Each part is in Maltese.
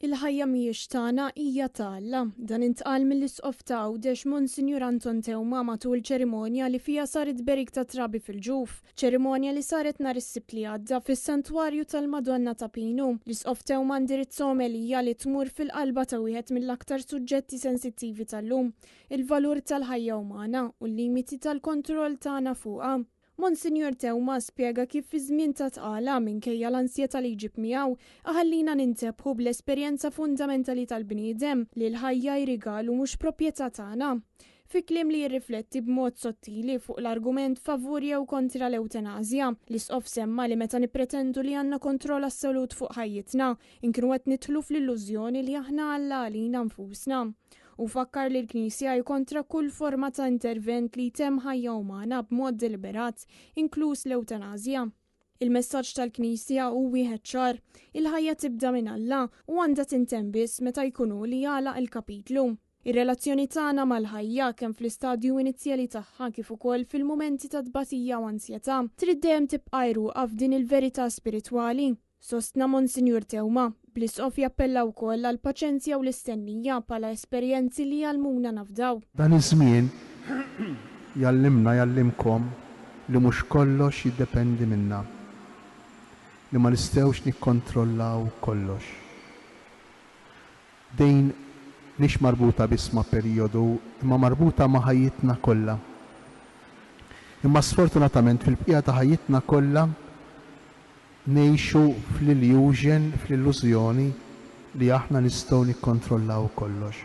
Il-ħajja mhijiex tagħna hija tagħlla. Dan intqal mill-isqof ta' Għawdex Monsinjur Anton Tewma matul ċerimonja li fija saret berik ta' trabi fil-ġuf. ċerimonja li saret nhar is-Sibt li għadda fis-Santwarju tal-Madonna ta' Pinu. L-isqof Tewma ndirizzhom omelija li tmur fil-qalba ta' wieħed mill-aktar suġġetti sensittivi tal-lum, il-valur tal-ħajja umana u l-limiti tal-kontroll tagħna fuqha. Monsinjur Tewma spjega kif fi żmien ta' tqala minkejja l-ansjeta li jġib miegħu aħallina nintebħu bl-esperjenza fundamentali tal-bniedem li l-ħajja jrigalu mhux proprjetà tagħna. Fi kliem li jirrifletti b'mod sottili fuq l-argument favur jew kontra l-eutanazja, l-isqof semma li meta nippretendu li għandna kontroll assolut fuq ħajjitna, inkunu qed nidħlu fl-illużjoni li aħna Alla għalina nfusna. U fakkar li l-Knisja kontra kull forma ta' intervent li jtemm ħajja umana b'mod deliberat, inkluż l-eutanazja. Il-messaġġ tal-Knisja hu wieħed ċar, il-ħajja tibda minn Alla u għandha tintemm biss meta jkunu li jagħlaq il-kapitlu. Ir-relazzjoni tagħna mal-ħajja kemm fl-istadju inizjali tagħha kif ukoll fil-mumenti ta' tbatija u ansjetà trid dejjem tibqa' jruqa f'din il-verità spiritwali. Sostna Monsinjur Tewma, bl-isqof jappella wkoll għall paċenzja u l-istennija bħala esperjenzi li jgħalmuna nafdaw. Dan iż-żmien jallimkom li mhux kollox jiddependi minna, li ma nistgħux nikkontrollaw kollox. Dejn mhix marbuta biss ma' perjodu, imma marbuta ma' ħajjitna kollha. Imma sfortunatament fil-bqija ta' ħajjitna kollha ngħixu fl-illużjoni li aħna nistgħu nikkontrollaw kollox.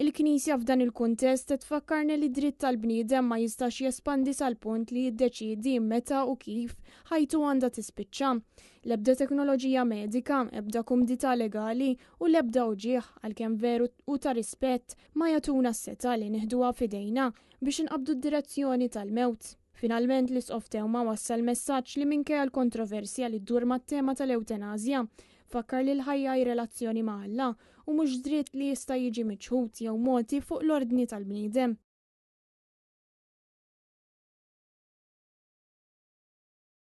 Il-Knisja f'dan il-kuntest tfakkarna li dritt tal-bniedem ma jistax jespandi sal-punt li jiddeċiedi meta u kif ħajtu għandha tispiċċa. L-ebda teknoloġija medika, ebda kumdità legali u l-ebda uġieħ għalkemm veru u ta' rispett ma jagħtuna s-seta li nieħduha f'idejna biex inqabdu d-direzzjoni tal-mewt. Finalment l-isqof Tewma wassal messaġġ li minkejja l-kontroversja li ddur mat-tema tal-eutanazja fakkar li l-ħajja relazzjoni ma' Alla u mhux dritt li jista' jiġi miċħud jew mogħti fuq l-ordni tal-bniedem.